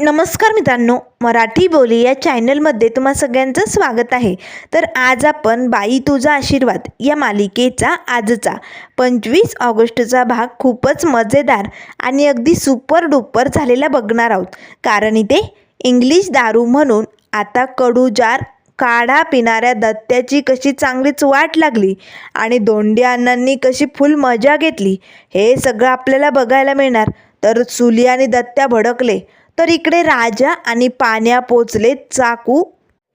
नमस्कार मित्रांनो, मराठी बोली या चॅनलमध्ये तुम्हा सगळ्यांचं स्वागत आहे. तर आज आपण बाई तुझा आशीर्वाद या मालिकेचा आजचा 25 ऑगस्टचा भाग खूपच मजेदार आणि अगदी सुपर डुपर झालेला बघणार आहोत. कारण इथे इंग्लिश दारू म्हणून आता कडूजार काढा पिणाऱ्या दत्त्याची कशी चांगलीच वाट लागली आणि दोंड्या अण्णांनी कशी फुल मजा घेतली हे सगळं आपल्याला बघायला मिळणार. तर सुली आणि दत्त्या भडकले तर इकडे राजा आणि पाण्या पोचले चाकू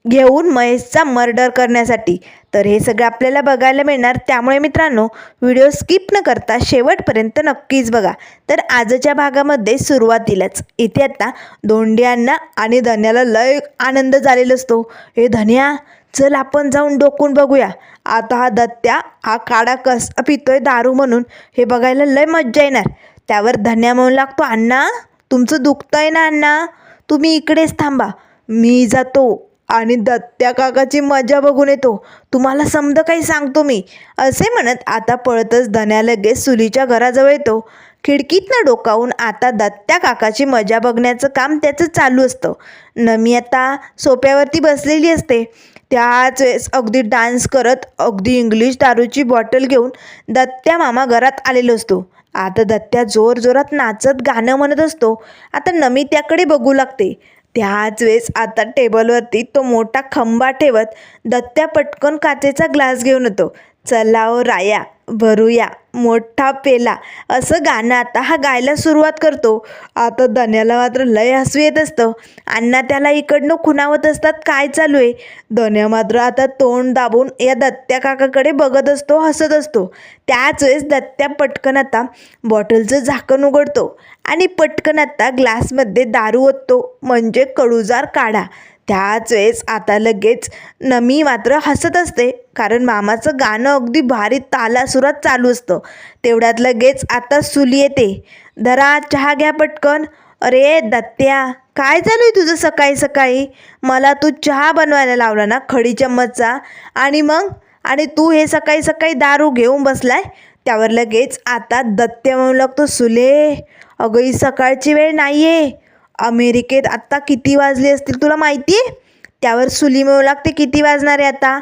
घेऊन महेशचा मर्डर करण्यासाठी. तर हे सगळं आपल्याला बघायला मिळणार, त्यामुळे मित्रांनो व्हिडिओ स्किप न करता शेवटपर्यंत नक्कीच बघा. तर आजच्या भागामध्ये सुरुवातीलाच इथे आता धोंड्यांना आणि धन्याला लय आनंद झालेला असतो. हे धन्या, चल आपण जाऊन डोकून बघूया. आता हा दत्त्या हा काढा कसा पितोय दारू म्हणून हे बघायला लय मज्जा येणार. त्यावर धन्या म्हणू लागतो, अण्णा तुमचं दुखतंय ना अण्णा, तुम्ही इकडेच थांबा, मी जातो आणि दत्त्या काकाची मजा बघून येतो, तुम्हाला समजा काही सांगतो मी. असे म्हणत आता पळतच धन्या लगेच सुलीच्या घराजवळ येतो. खिडकीतनं डोकावून आता दत्त्या काकाची मजा बघण्याचं काम त्याचं चालू असतं. नमी आता सोप्यावरती बसलेली असते. त्याच वेळेस अगदी डान्स करत अगदी इंग्लिश दारूची बॉटल घेऊन दत्त्या मामा घरात आलेलो असतो. आता दत्त्या जोरात नाचत गाणं म्हणत असतो. आता नमी त्याकडे बघू लागते. त्याच वेळेस आता टेबलवरती तो मोठा खंबा ठेवत दत्त्या पटकन काचेचा ग्लास घेऊन येतो. चला ओ राया भरूया मोठा पेला, असं गाणं आता हा गायला सुरुवात करतो. आता धन्याला मात्र लय हसू येत असतं. अण्णा त्याला इकडनं खुणावत असतात काय चालू आहे. धन्या मात्र आता तोंड दाबून या दत्त्या काकाकडे बघत असतो, हसत असतो. त्याच वेळेस दत्त्या पटकन आता बॉटलचं झाकण उघडतो आणि पटकन आता ग्लासमध्ये दारू ओततो, म्हणजे कडूजार काढा. त्याच वेळेस आता लगेच नमी मात्र हसत असते, कारण मामाचं गाणं अगदी भारी तालासुरात चालू असतं. तेवढ्यात लगेच आता सुली येते. धरा चहा घ्या पटकन. अरे दत्त्या, काय चालू आहे तुझं सकाळी सकाळी? मला तू चहा बनवायला लावला ना खडी चम्मचचा, आणि तू हे सकाळी सकाळी दारू घेऊन बसलाय. त्यावर लगेच आता दत्त्या म्हणू लागतो, सुले अगं ही सकाळची वेळ नाही आहे, अमेरिकेत आत्ता किती वाजले असतील तुला माहिती आहे? त्यावर सुली म्हणू लागते, किती वाजणार आहे आता?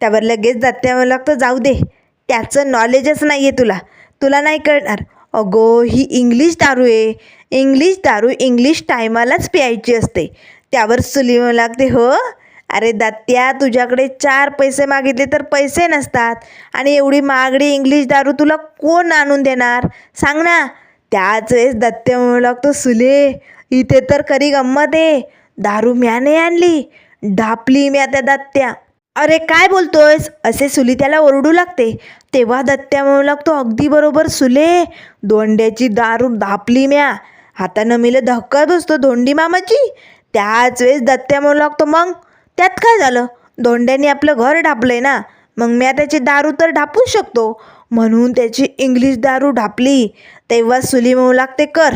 त्यावर लगेच दत्त्या म्हणू लागतं, जाऊ दे, त्याचं नॉलेजच नाही आहे तुला नाही कळणार. अगो ही इंग्लिश दारू आहे, इंग्लिश दारू इंग्लिश टायमालाच प्यायची असते. त्यावर सुली म्हणू लागते, हो अरे दत्त्या, तुझ्याकडे 4 पैसे मागितले तर पैसे नसतात, आणि एवढी महागडी इंग्लिश दारू तुला कोण आणून देणार सांग ना. त्याच वेळेस दत्त्या म्हणू लागतो, सुले इथे तर खरी गंमत आहे, दारू म्याने आणली, ढापली म्या त्या दत्त्या. अरे काय बोलतोयस, असे सुली त्याला ओरडू लागते. तेव्हा दत्त्या म्हणू लागतो, अगदी बरोबर सुले, धोंड्याची दारू ढापली म्या. हातानं मिले धक्का बसतो धोंडी मामाची. त्याच वेळेस दत्त्या म्हणू लागतो, मग त्यात काय झालं, धोंड्याने आपलं घर ढापलंय ना, मग म्या त्याची दारू तर ढापू शकतो, म्हणून त्याची इंग्लिश दारू ढापली. तेव्हा सुली म्हणू लागते, कर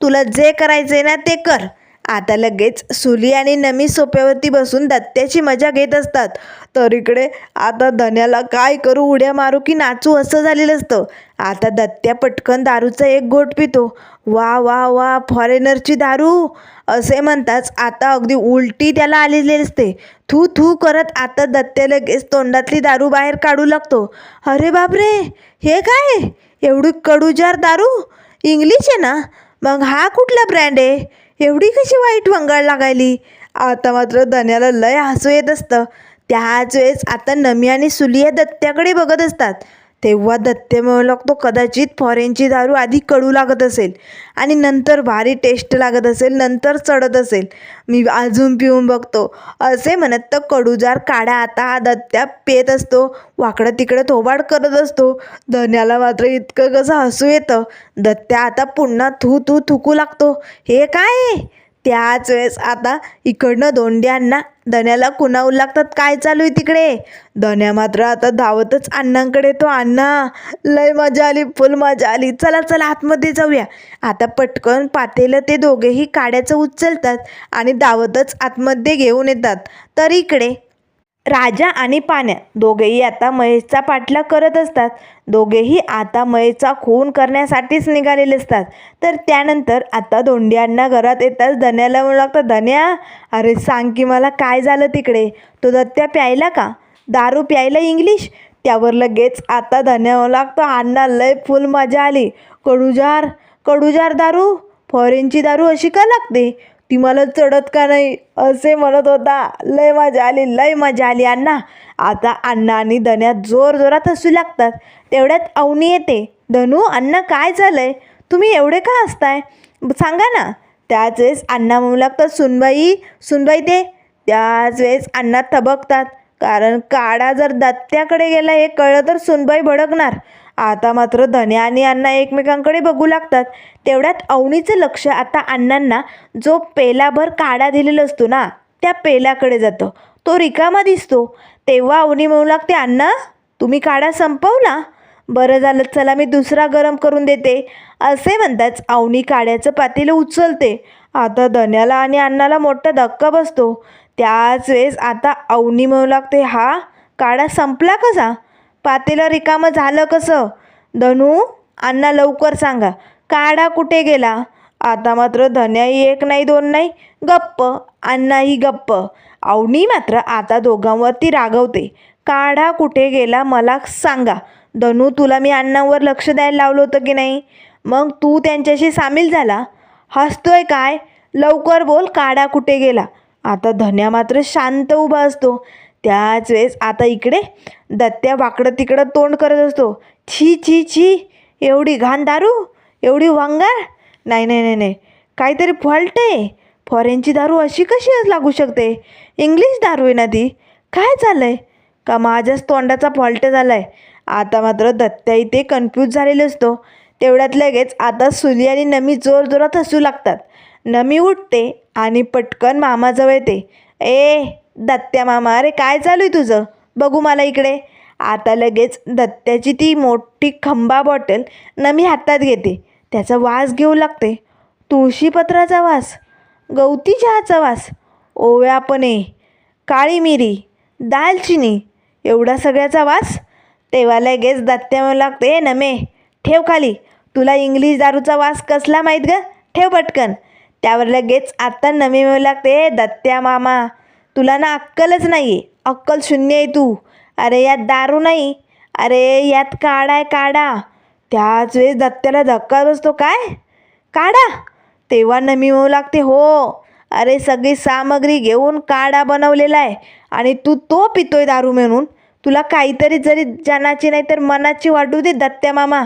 तुला जे करायचंय ना ते कर. आता लगेच सुली आणि नमी सोप्यावरती बसून दत्त्याची मजा घेत असतात. तर इकडे आता धन्याला काय करू, उड्या मारू की नाचू असं झालेलं असतं. आता दत्त्या पटकन दारूचा एक घोट पितो. वा वा वा, फॉरेनरची दारू असे म्हणताच आता अगदी उलटी त्याला आलेली असते. थू थू करत आता दत्त्या लगेच तोंडातली दारू बाहेर काढू लागतो. अरे बापरे, हे काय, एवढी कडूजार दारू इंग्लिश आहे ना, मग हा कुठला ब्रँड आहे, एवढी कशी वाईट वंगाळ लागायली. आता मात्र धन्याला लय हसू येत असतं. त्याच वेळेस आता नमी आणि सुली या दत्त्याकडे बघत असतात. तेव्हा दत्त्या म्हणू लागतो, कदाचित फॉरेनची दारू आधी कडू लागत असेल आणि नंतर भारी टेस्ट लागत असेल, नंतर चढत असेल, मी अजून पिऊन बघतो. असे म्हणत तर कडूजार काढा आता हा दत्त्या पेत असतो, वाकडं तिकडं थोबाड करत असतो. धन्याला मात्र इतकं कसं हसू येतं. दत्त्या आता पुन्हा थू थू थुकू लागतो. हे काय? त्याच वेळेस आता इकडनं धोंड्यांना धन्याला खुणावू लागतात, काय चालू आहे तिकडे. धन्या मात्र आता धावतच अण्णांकडे येतो. अण्णा लय मजा आली, फुल मजा आली, चला चला आतमध्ये जाऊया. आता पटकन पातेलं ते दोघेही काड्याचं उचलतात आणि धावतच आतमध्ये घेऊन येतात. तर इकडे राजा आणि पाण्या दोघेही आता महेशचा पाठलाग करत असतात. दोघेही आता महेशचा खून करण्यासाठीच निघालेले असतात. तर त्यानंतर आता धोंड्यांना घरात येताच धन्याला म्हणू लागतं, धन्या अरे सांग की मला काय झालं तिकडे, तो दत्त्या प्यायला का, दारू प्यायला इंग्लिश. त्यावर लगेच आता धन्या म्हणू लागतो, अण्णा लय फुल मजा आली, कडूजार कडूजार दारू, फॉरेनची दारू अशी का लागते, ती मला चढत का नाही असे म्हणत होता, लय मजा आली लय मजा आली अण्णा. आता अण्णा आणि धन्या जोरजोरात हसू लागतात. तेवढ्यात अवनी येते, धनू अण्णा काय झालंय, तुम्ही एवढे का हसताय, सांगा ना. त्याच वेळेस अण्णा म्हणू लागतात, सुनबाई सुनबाई ते. त्याच वेळेस अण्णा थबकतात, कारण काडा जर दत्त्याकडे गेला हे कळलं तर सुनबाई भडकणार. आता मात्र धन्या आणि अण्णा एकमेकांकडे बघू लागतात. तेवढ्यात अवनीचं लक्ष आता अण्णांना जो पेलाभर काढा दिलेला असतो ना त्या पेल्याकडे जातं. तो रिकामा दिसतो. तेव्हा अवनी म्हणू लागते, अण्णा तुम्ही काढा संपवला, बरं झालं, चला मी दुसरा गरम करून देते. असे म्हणताच अवनी काड्याचं पातेलं उचलते. आता धन्याला आणि अण्णाला मोठा धक्का बसतो. त्याच वेळेस आता अवनी म्हणू लागते, हा काढा संपला कसा, पातेलं रिकामं झालं कसं, धनू अण्णा लवकर सांगा, काढा कुठे गेला. आता मात्र धन्याही एक नाही दोन नाही गप्प, अण्णाही गप्प. अवनी मात्र आता दोघांवरती रागवते, काढा कुठे गेला मला सांगा. धनू तुला मी अण्णांवर लक्ष द्यायला लावलं होतं की नाही, मग तू त्यांच्याशी सामील झाला, हसतोय काय, लवकर बोल काढा कुठे गेला. आता धन्या मात्र शांत उभा असतो. त्याच वेळेस आता इकडे दत्त्या वाकडं तिकडं तोंड करत असतो. छी छी छी, एवढी घाण दारू, एवढी वांगार, नाही नाही नाही नाही, काहीतरी फॉल्ट आहे, फॉरेनची दारू अशी कशी लागू शकते, इंग्लिश दारू आहे ना ती, काय झालं आहे का माझ्याच तोंडाचा फॉल्ट झाला आहे. आता मात्र दत्त्या इथे कन्फ्यूज झालेला असतो. तेवढ्यात लगेच आता सुली आणि नमी जोरजोरात हसू लागतात. नमी उठते आणि पटकन मामाजवळ येते. ए दत्त्या मामा, अरे काय चालू आहे तुझं, बघू मला इकडे. आता लगेच दत्त्याची ती मोठी खंबा बॉटल नमी हातात घेते. त्याचा वास घेऊ लागते. तुळशीपत्राचा वास, गवती चहाचा वास, ओव्यापणे, काळी मिरी, दालचिनी, एवढा सगळ्याचा वास. तेव्हा लगेच दत्त्या म्हणू लागते, नमे ठेव खाली, तुला इंग्लिश दारूचा वास कसला माहीत ग, ठेव पटकन. त्यावर लगेच आता नमी म्हणू लागते, दत्त्या मामा तुला ना अक्कलच नाही आहे, अक्कल शून्य आहे तू, अरे यात दारू नाही, अरे यात काढा आहे काढा. त्याच वेळेस दत्त्याला धक्का बसतो, काय काढा. तेव्हा नमी म्हणू लागते, हो अरे सगळी सामग्री घेऊन काढा बनवलेला आहे आणि तू तो पितोय दारू म्हणून, तुला काहीतरी जरी जनाची नाही तर मनाची वाटू दे दत्त्या मामा.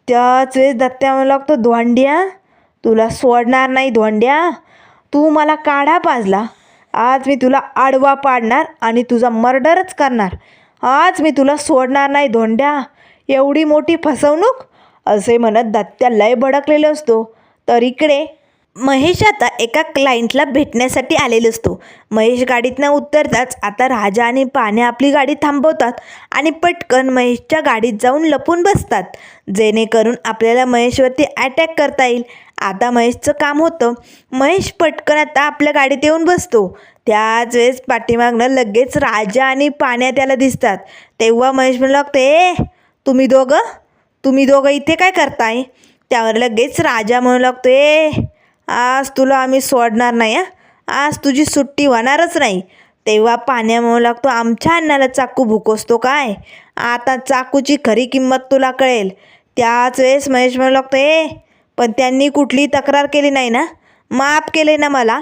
त्याच वेळेस दत्त्या म्हणू लागतो, धोंड्या तुला सोडणार नाही धोंड्या, तू मला काढा पाजला, आज मी तुला आडवा पाडणार आणि तुझा मर्डरच करणार, आज मी तुला सोडणार नाही धोंड्या, एवढी मोठी फसवणूक. असे म्हणत दत्त्या लय भडकलेला असतो. तर इकडे महेश आता एका क्लायंटला भेटण्यासाठी आलेला असतो. महेश गाडीतनं उतरताच आता राजा आणि पाण्या आपली गाडी थांबवतात आणि पटकन महेशच्या गाडीत जाऊन लपून बसतात, जेणेकरून आपल्याला महेशवरती अटॅक करता येईल. आता महेशचं काम होतं. महेश पटकन आता आपल्या गाडीत येऊन बसतो. त्याच वेळेस पाठीमागनं लगेच राजा आणि पाण्या त्याला दिसतात. तेव्हा महेश म्हणू लागतो, ए तुम्ही दोघं इथे काय करताय. त्यावर लगेच राजा म्हणू लागतो, ए आज तुला आम्ही सोडणार नाही, आज तुझी सुट्टी होणारच नाही. तेव्हा पाण्या म्हणू लागतो, आमच्या अन्नाला चाकू भुकोसतो काय, आता चाकूची खरी किंमत तुला कळेल. त्याच वेळेस महेश म्हणू लागतो, ए पण त्यांनी कुठली तक्रार केली नाही ना, माफ केले ना मला.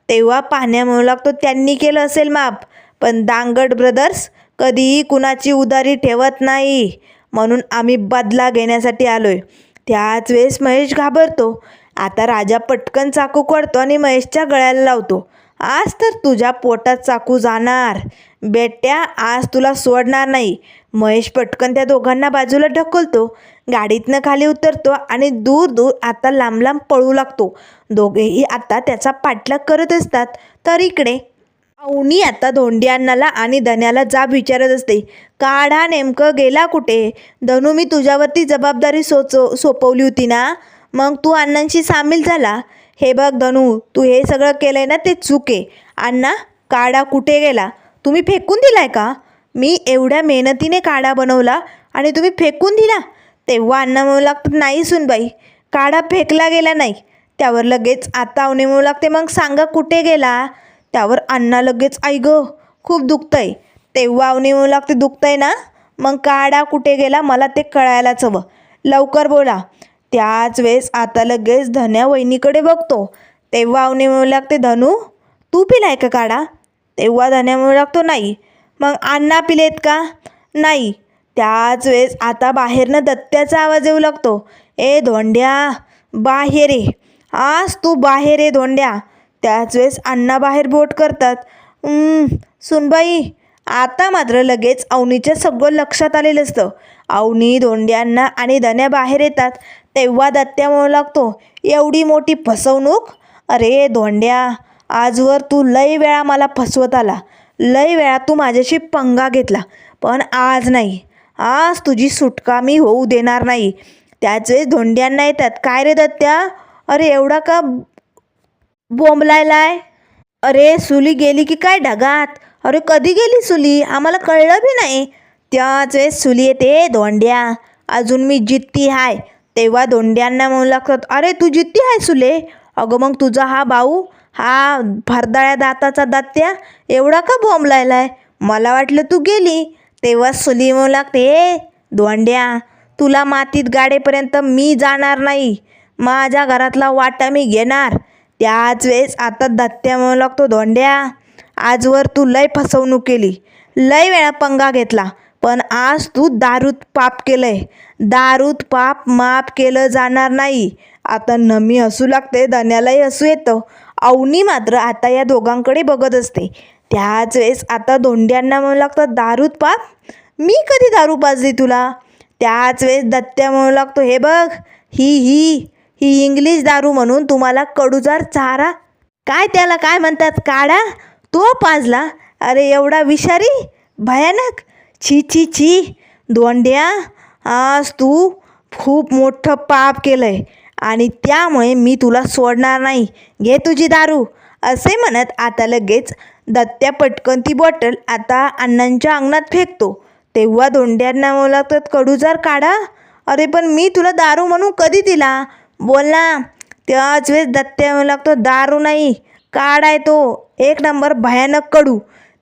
तेव्हा पाण्या म्हणू लागतो, त्यांनी केलं असेल माफ, पण दांगड ब्रदर्स कधीही कुणाची उधारी ठेवत नाही, म्हणून आम्ही बदला घेण्यासाठी आलोय. त्याच वेळेस महेश घाबरतो. आता राजा पटकन चाकू काढतो आणि महेशच्या गळ्याला लावतो. आज तर तुझ्या पोटात चाकू जाणार बेट्या, आज तुला सोडणार नाही. महेश पटकन त्या दोघांना बाजूला ढकलतो, गाडीतनं खाली उतरतो आणि दूर दूर आता लांब लांब पळू लागतो. दोघेही आता त्याचा पाठलाग करत असतात. तर इकडे अवनी आता धोंडी अण्णाला आणि धन्याला जाब विचारत असते, काढा नेमकं गेला कुठे. धनू मी तुझ्यावरती जबाबदारी सोपवली होती ना, मग तू अण्णांशी सामील झाला. हे बघ धनू, तू हे सगळं केलंय ना ते चूक आहे. अण्णा काढा कुठे गेला तुम्ही फेकून दिलाय का? मी एवढ्या मेहनतीने काढा बनवला आणि तुम्ही फेकून दिला? तेव्हा अण्णा म्हणू लागतात, नाही सुनबाई, काढा फेकला गेला नाही. त्यावर लगेच आता अवनी म्हणू लागते, मग सांगा कुठे गेला? त्यावर अण्णा लगेच, आई गं खूप दुखतंय. तेव्हा अवनी म्हणू लागते, दुखतंय ना, मग काढा कुठे गेला मला ते कळायलाच हवं, लवकर बोला. त्याच वेळेस आता लगेच धन्या वहिनीकडे बघतो. तेव्हा अवनी म्हणू लागते, धनू तू पिलाय का काढा? तेव्हा धन्या म्हणू लागतो, नाही. मग अण्णा पिलेत का? नाही. त्याच वेळेस आता बाहेरनं दत्त्याचा आवाज येऊ लागतो, ए धोंड्या बाहेर ये, आज तू बाहेर ये धोंड्या. त्याच वेळेस अण्णा बाहेर बोट करतात. सुनबाई, आता मात्र लगेच अवनीच्या सगळं लक्षात आलेलं असतं. अवनी, धोंड्यांना आणि धन्या बाहेर येतात. तेव्हा दत्त्या म्हणू लागतो, एवढी मोठी फसवणूक? अरे धोंड्या, आजवर तू लय वेळा मला फसवत आला, लय वेळा तू माझ्याशी पंगा घेतला, पण आज नाही, आज तुझी सुटका मी होऊ देणार नाही. त्याच वेळेस धोंड्यांना येतात, काय रे दत्त्या, अरे एवढा का बोंबलायलाय? अरे सुली गेली की काय ढगात? अरे कधी गेली सुली, आम्हाला कळलं बी नाही. त्याच वेळेस सुली येते, धोंड्या अजून मी जित्ती हाय. तेव्हा धोंड्यांना म्हणू लागतात, अरे तू जित्ती हाय सुले? अगं मग तुझा हा भाऊ, हा भरदाळ्या दाताचा दत्त्या एवढा का बोंबलायलाय? मला वाटलं तू गेली. तेव्हा सुली म्हणू लागते, ए धोंड्या, तुला मातीत गाडेपर्यंत मी जाणार नाही, माझ्या घरातला वाटा मी घेणार. त्याच वेळेस आता दत्त्या म्हणू लागतो, धोंड्या आजवर तू लय फसवणूक केली, लय वेळा पंगा घेतला, पण आज तू दारूत पाप केलंय, दारूत पाप माफ केलं जाणार नाही. आता नमी हसू लागते, धन्यालाही हसू येतं. अवनी मात्र आता या दोघांकडे बघत असते. त्याच वेळेस आता धोंड्यांना म्हणू लागतात, दारूत पाप? मी कधी दारू पाजली तुला? त्याच वेळेस दत्त्या म्हणू लागतो, हे बघ, ही इंग्लिश दारू म्हणून तुम्हाला कडूजार चारा, काय त्याला काय म्हणतात, काढा, तो पाजला? अरे एवढा विषारी, भयानक, छी छी छी. धोंड्या, आज तू खूप मोठं पाप केलंय आणि त्यामुळे मी तुला सोडणार नाही, घे तुझी दारू. असे म्हणत आता लगेच दत्त्या पटकन ती बॉटल आता अण्णांच्या अंगणात फेकतो. तेव्हा धोंड्यांना म्हणू लागतात, कडूजार काढा? अरे पण मी तुला दारू म्हणून कधी दिला, बोल ना. त्याच वेळेस दत्त्या म्हणू लागतो, दारू नाही, काढाय तो एक नंबर भयानक कडू.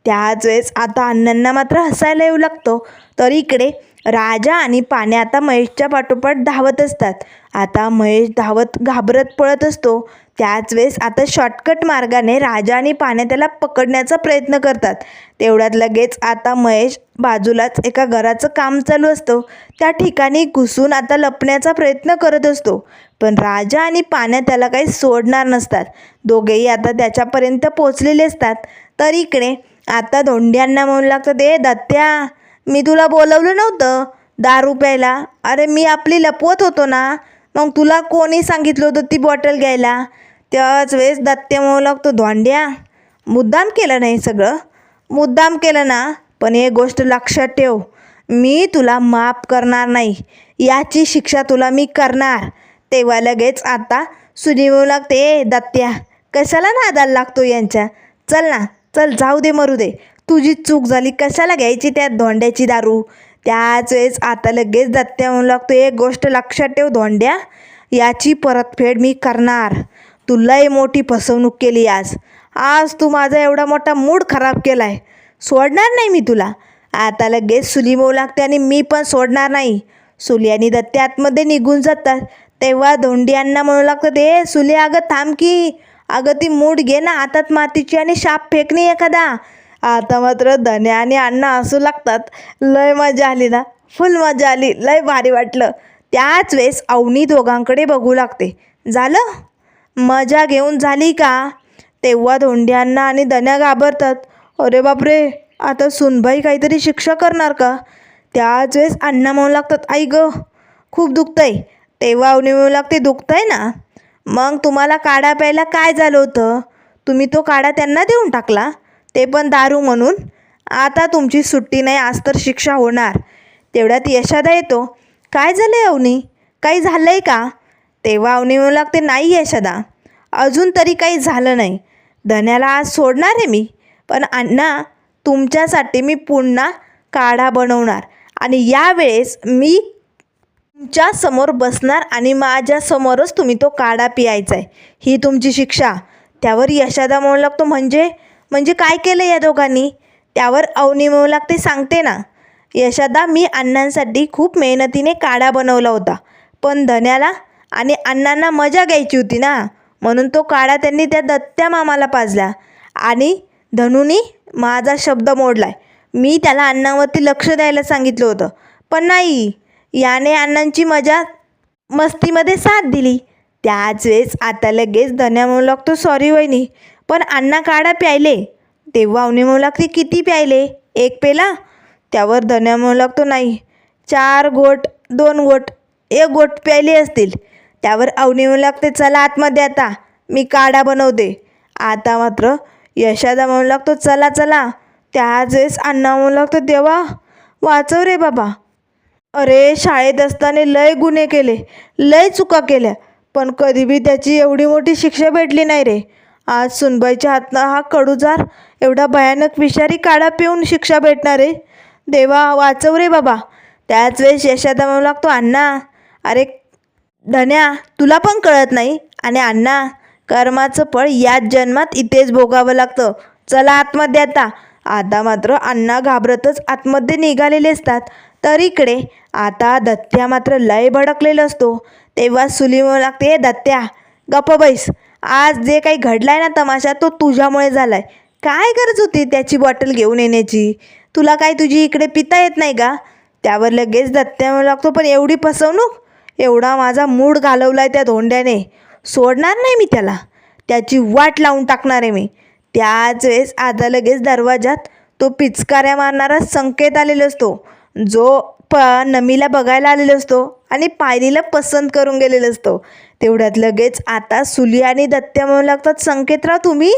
त्याच वेळेस आता अण्णांना मात्र हसायला येऊ लागतो. तर इकडे राजा आणि पाण्या आता महेशच्या पाठोपाठ धावत असतात. आता महेश धावत घाबरत पळत असतो. त्याच वेळेस आता शॉर्टकट मार्गाने राजा आणि पाण्या त्याला पकडण्याचा प्रयत्न करतात. तेवढ्यात लगेच आता महेश बाजूलाच एका घराचं काम चालू असतं, त्या ठिकाणी घुसून आता लपण्याचा प्रयत्न करत असतो. पण राजा आणि पाण्या त्याला काही सोडणार नसतात. दोघेही आता त्याच्यापर्यंत पोचलेले असतात. तर इकडे आता धोंड्यांना म्हणू लागतं, दे दत्त्या, मी तुला बोलवलं नव्हतं दारू प्यायला, अरे मी आपली लपवत होतो ना, मग तुला कोणी सांगितलं होतं ती बॉटल घ्यायला? त्याच वेळेस दत्त्या म्हणू लागतो, धोंड्या मुद्दाम केलं नाही, सगळं मुद्दाम केलं ना, पण एक गोष्ट लक्षात ठेव, मी तुला माफ करणार नाही, याची शिक्षा तुला मी करणार. तेव्हा लगेच आता सुनी म्हणू लागते, दत्त्या कशाला नादाला लागतो यांच्या, चल ना चल, जाऊ दे मरू दे, तुझी चूक झाली, कशाला घ्यायची त्या धोंड्याची दारू. त्याच वेळेस आता लगेच दत्त्या म्हणू लागतो, एक गोष्ट लक्षात ठेव धोंड्या, याची परतफेड मी करणार. तू लय मोठी फसवणूक केली आज, आज तू माझा एवढा मोठा मूड खराब केला आहे, सोडणार नाही मी तुला. आता लगेच सुली म्हणू लागते, आणि मी पण सोडणार नाही. सुली आणि दत्त्या आतमध्ये निघून जातात. तेव्हा धोंड्यांना म्हणू लागतं, ए सुली, अगं थांब की, अगं ती मूठ घे ना हातात मातीची आणि शाप फेकणे एखादा. आता मात्र धन्या आणि अण्णा हसू लागतात. लय मजा आली ना, फुल मजा आली, लय भारी वाटलं. त्याच वेळेस अवनी दोघांकडे बघू लागते, झालं मजा घेऊन झाली का? तेव्हा धोंड्यांना आणि धन्या घाबरतात, अरे बापरे, आता सुनबाई काहीतरी शिक्षा करणार का? त्याच वेळेस अण्णा म्हणू लागतात, आई गं खूप दुखतंय. तेव्हा अवनी म्हणू लागते, दुखतंय ना, मग तुम्हाला काढा प्यायला काय झालं होतं, तुम्ही तो काढा त्यांना देऊन टाकला, ते पण दारू म्हणून. आता तुमची सुट्टी नाही, आज तर शिक्षा होणार. तेवढ्यात यशादा येतो, काय झालं आहे अवनी, काही झालं आहे का? तेव्हा अवनी म्हणू लागते, नाही यशादा, अजून तरी काही झालं नाही, धन्याला आज सोडणार आहे मी, पण अण्णा तुमच्यासाठी मी पुन्हा काढा बनवणार आणि यावेळेस मी तुमच्या समोर बसणार आणि माझ्यासमोरच तुम्ही तो काढा पियायचा आहे, ही तुमची शिक्षा. त्यावर यशोदा म्हणू लागतो, म्हणजे म्हणजे काय केलं या दोघांनी? त्यावर अवनी म्हणू लागते, सांगते ना यशोदा, मी अण्णांसाठी खूप मेहनतीने काढा बनवला होता, पण धन्याला आणि अण्णांना मजा घ्यायची होती ना, म्हणून तो काढा त्यांनी त्या दत्त्या मामाला पाजला आणि धनुनी माझा शब्द मोडलाय. मी त्याला अण्णांवरती लक्ष द्यायला सांगितलं होतं, पण नाही, याने अण्णांची मजा मस्तीमध्ये साथ दिली. त्याच वेळेस आता लगेच धन्या म्हणू लागतो, सॉरी वहिनी, पण अण्णा काढा प्यायले. तेव्हा अवनी म्हणू लागते, किती प्यायले? 1 पेला? त्यावर धन्या म्हणू लागतो, नाही, 4 घोट, 2 घोट, 1 घोट प्यायले असतील. त्यावर अवनी म्हणू लागते, चला आतमध्ये, आता मी काढा बनवते. आता मात्र यशोदा म्हणू लागतो, चला चला. त्याच वेळेस अण्णा म्हणू लागतो, देवा वाचव रे बाबा. अरे शाळेत असताना लय गुन्हे केले, लय चुका केल्या, पण कधी बी त्याची एवढी मोठी शिक्षा भेटली नाही रे. आज सुनबाईच्या हातनं हा कडूजार एवढा भयानक विषारी काढा पिऊन शिक्षा भेटणार रे. देवा वाचव रे बाबा. त्याच वेळेस यशोदा म्हणू लागतो, अण्णा, अरे धन्या, तुला पण कळत नाही? आणि अण्णा, कर्माचं फळ याच जन्मात इथेच भोगावं लागतं. चला आतमध्ये आता. आता मात्र अण्णा घाबरतच आतमध्ये निघालेले असतात. तर इकडे आता दत्त्या मात्र लय भडकलेला असतो. तेव्हा सुली म्हणू लागते, दत्त्या गप्प बैस. आज जे काही घडलाय ना तमाशा, तो तुझ्यामुळे झालाय. काय गरज होती त्याची बॉटल घेऊन येण्याची? तुला काय तुझी इकडे पिता येत नाही का? त्यावर लगेच दत्त्या म्हणू लागतो, पण एवढी फसवणूक, एवढा माझा मूड घालवलाय त्या धोंड्याने, सोडणार नाही मी त्याला, त्याची वाट लावून टाकणार आहे मी. त्याच वेळेस आता लगेच दरवाजात तो पिचकाऱ्या मारणारा संकेत आलेला असतो, जो नमीला बघायला आलेला असतो आणि पायलीला पसंत करून गेलेला असतो. तेवढ्यात लगेच आता सुली आणि दत्त्या म्हणू लागतात, संकेतराव तुम्ही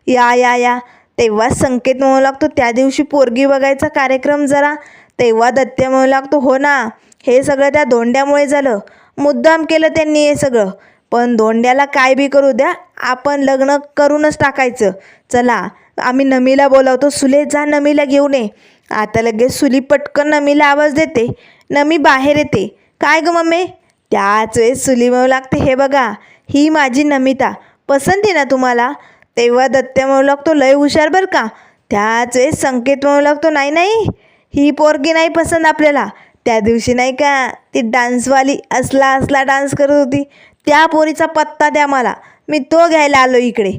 या या या. तेव्हा संकेत म्हणू लागतो, त्या दिवशी पोरगी बघायचा कार्यक्रम जरा. तेव्हा दत्त्या म्हणू लागतो, हो ना, हे सगळं त्या धोंड्यामुळे झालं, मुद्दाम केलं त्यांनी हे सगळं, पण धोंड्याला काय बी करू द्या, आपण लग्न करूनच टाकायचं. चला आम्ही नमीला बोलावतो, सुले जा नमीला घेऊन ये. आता लगेच सुली पटकन नमीला आवाज देते, नमी बाहेर येते. काय ग मम्मी? त्याच वेळेस सुली म्हणू लागते, हे बघा, ही माझी नमिता, पसंत आहे ना तुम्हाला? तेव्हा दत्त्या म्हणू लागतो, लय हुशार बरं का. त्याच वेळेस संकेत म्हणू लागतो, नाही नाही, ही पोरगी नाही पसंत आपल्याला. त्या दिवशी नाही का ती डान्सवाली असला डान्स करत होती, त्या पोरीचा पत्ता द्या मला, मी तो घ्यायला आलो इकडे.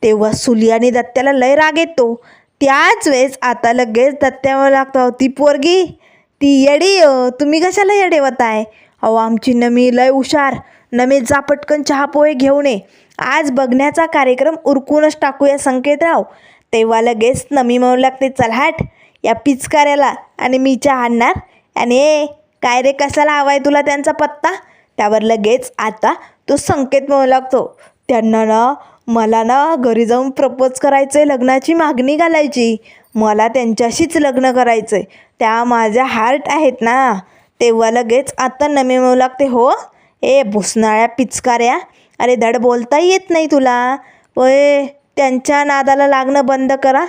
तेव्हा सुली आणि दत्त्याला लय राग येतो. त्याच वेळेस आता लगेच दत्त्या म्हणू लागतो, ती पोरगी ती येडी, तुम्ही कशाला येडे होताय? अहो आमची नमी लय हुशार, नमी जा पटकन चहा पोहे घेऊन ये, आज बघण्याचा कार्यक्रम उरकूनच टाकूया संकेतराव. तेव्हा लगेच नमी म्हणू लागते, चल हट या पिचकाऱ्याला, आणि मी चहा आणणार. आणि काय रे, कशाला हवाय तुला त्यांचा पत्ता? त्यावर लगेच आता तो संकेत म्हणू लागतो, त्यांना ना मला ना घरी जाऊन प्रपोज करायचं आहे, लग्नाची मागणी घालायची, मला त्यांच्याशीच लग्न करायचं आहे, त्या माझ्या हार्ट आहेत ना. तेव्हा लगेच आता नमी म्हणू लागते, हो ए भुसनाळ्या पिचकाऱ्या, अरे धड बोलता येत नाही तुला? होय, त्यांच्या नादाला लागणं बंद करा,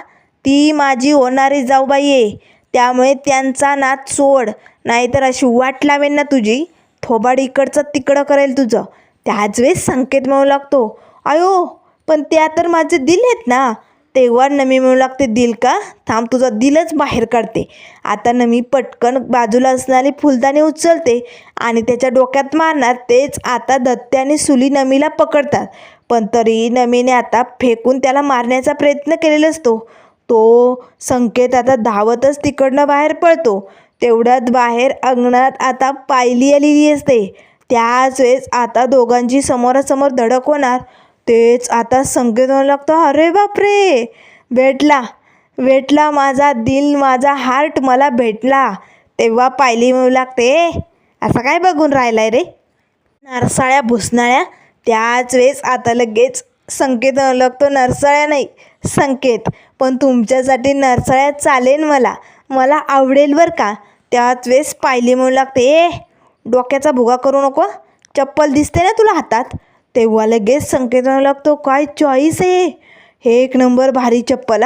ती माझी होणारी जाऊबाई आहे, त्यामुळे त्यांचा नाद सोड, नाहीतर अशी वाट लावेन ना तुझी, थोबाड इकडचं तिकडं करेल तुझं. त्याच वेळेस संकेत म्हणू लागतो, अयो पण त्या तर माझे दिल आहेत ना. तेव्हा नमी म्हणू लागते, दिल का? थांब तुझं दिलच बाहेर काढते. आता नमी पटकन बाजूला असणारी फुलदाणी उचलते आणि त्याच्या डोक्यात मारणार. तेच आता दत्त्या आणि सुली नमीला पकडतात, पण तरी नमीने आता फेकून त्याला मारण्याचा प्रयत्न केलेला असतो. तो संकेत आता धावतच तिकडनं बाहेर पळतो. तेवढ्यात बाहेर अंगणात आता पायली आलेली असते. त्याच वेळेस आता दोघांची समोरासमोर धडक होणार. तेच आता संकेत म्हणू लागतो, अरे बापरे, भेटला माझा दिल, माझा हार्ट मला भेटला. तेव्हा पायली म्हणू लागते, असं काय बघून राहिलाय रे नरसाळ्या भुसनाळ्या. त्याच वेळेस आता लगेच संकेत म्हणू लागतो, नरसाळ्या नाही संकेत, पण तुमच्यासाठी नरसाळ्या चालेल, मला आवडेल बरं का. त्याच वेळेस पायली म्हणू लागते, डोक्याचा भुगा करू नको, चप्पल दिसते ना तुला हातात? तेव्हा लगेच संकेत म्हणू लागतो, काय चॉईस आहे, हे 1 नंबर भारी चप्पल.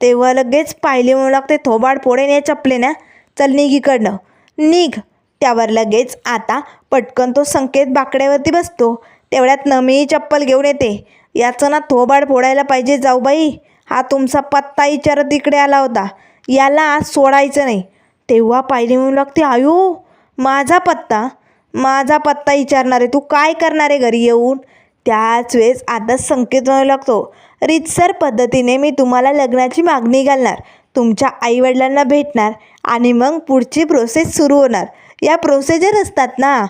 तेव्हा लगेच पायली म्हणू लागते, थोबाड पोडेन या चपलेनं, चल निघ इकडनं, निघ. त्यावर लगेच आता पटकन तो संकेत बाकड्यावरती बसतो. तेवढ्यात नमी चप्पल घेऊन येते. याचं ना थोबाड फोडायला पाहिजे जाऊबाई, हा तुमचा पत्ता विचारत इकडे आला होता, याला आज सोडायचं नाही. तेव्हा पायली म्हणू लागते, आयो माझा पत्ता विचारणार आहे, तू काय करणार आहे घरी येऊन. त्याच वेळेस आता संकेत म्हणू लागतो, रीतसर पद्धतीने मी तुम्हाला लग्नाची मागणी घालणार, तुमच्या आईवडिलांना भेटणार आणि मग पुढची प्रोसेस सुरू होणार. या प्रोसिजर असतात ना.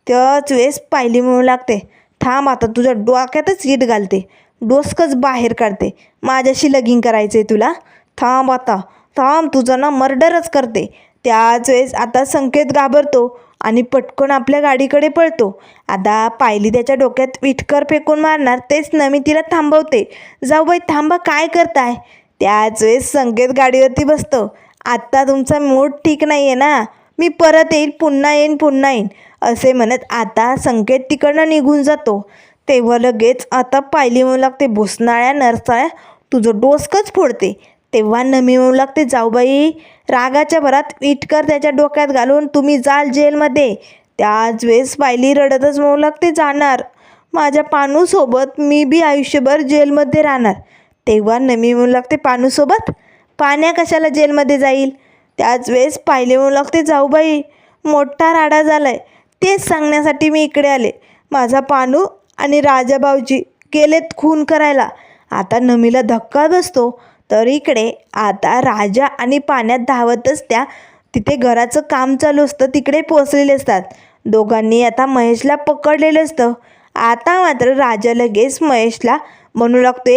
त्याच वेळेस पायली म्हणू लागते, थांब आता तुझ्या डोक्यातच ईट घालते, डोसकंच बाहेर काढते, माझ्याशी लगीन करायचं आहे तुला, थांब आता, थांब तुझं ना मर्डरच करते. त्याच वेळेस आता संकेत घाबरतो आणि पटकन आपल्या गाडीकडे पळतो. आता पायली त्याच्या डोक्यात विटकर फेकून मारणार, तेच नमी तिला थांबवते. जाऊबाई थांबा, काय करताय. त्याच वेळेस संकेत गाडीवरती बसतो. आत्ता तुमचा मूड ठीक नाही आहे ना, मी परत येईल, पुन्हा येईन असे म्हणत आता संकेत तिकडनं निघून जातो. तेव्हा लगेच आता पायली म्हणू लागते, भुसनाळ्या नरसाळ्या तुझं डोसकंच फोडते. तेव्हा नमी म्हणू लागते, जाऊबाई रागाच्या भरात विटकर त्याच्या डोक्यात घालून तुम्ही जाल जेलमध्ये. त्याच वेळेस पायली रडतच म्हणू लागते, जाणार माझ्या पानूसोबत मी बी आयुष्यभर जेलमध्ये राहणार. तेव्हा नमी म्हणू लागते, पानूसोबत पाण्या कशाला जेलमध्ये जाईल. त्याच वेळेस पायली म्हणू लागते, जाऊबाई मोठा राडा झालाय, तेच सांगण्यासाठी मी इकडे आले. माझा पानू आणि राजा भाऊजी गेलेत खून करायला. आता नमीला धक्का बसतो. तर इकडे आता राजा आणि पाण्यात धावतच त्या तिथे घराचं काम चालू असतं तिकडे पोचलेले असतात. दोघांनी आता महेशला पकडलेलं असतं. आता मात्र राजा लगेच महेशला म्हणू लागतो,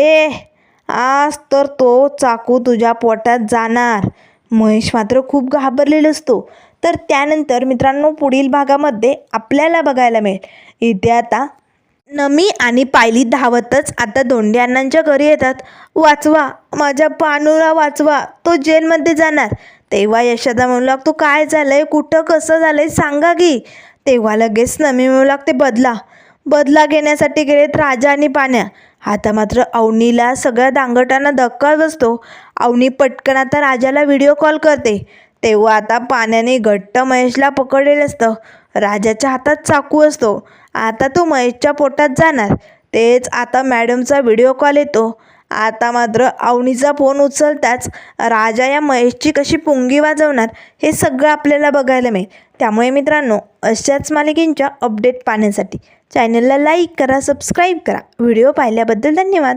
आज तर तो चाकू तुझ्या पोटात जाणार. महेश मात्र खूप घाबरलेला असतो. तर त्यानंतर मित्रांनो पुढील भागामध्ये आपल्याला बघायला मिळेल. इथे आता नमी आणि पायली धावतच आता धोंडे अण्णांच्या घरी येतात. वाचवा माझ्या पानूला, वाचवा, तो जेलमध्ये जाणार. तेव्हा यशोदा म्हणू लागतो, काय झालंय, कुठं कसं झालंय सांगा की. तेव्हा लगेच नमी म्हणू लागते, बदला घेण्यासाठी गेलेत राजा आणि पाण्या. आता मात्र अवनीला सगळ्या दांगटांना धक्का बसतो. अवनी पटकन आता राजाला व्हिडिओ कॉल करते. तेव्हा आता पाण्याने घट्ट महेशला पकडलेलं असतं. राजाच्या हातात चाकू असतो. आता तो महेशच्या पोटात जाणार. तेच आता मॅडमचा व्हिडिओ कॉल येतो. आता मात्र अवनीचा फोन उचलताच राजा या महेशची कशी पुंगी वाजवणार हे सगळं आपल्याला बघायला मिळेल. त्यामुळे मित्रांनो अशाच मालिकेंच्या अपडेट पाहण्यासाठी चॅनलला लाईक करा, सबस्क्राईब करा. व्हिडिओ पाहिल्याबद्दल धन्यवाद.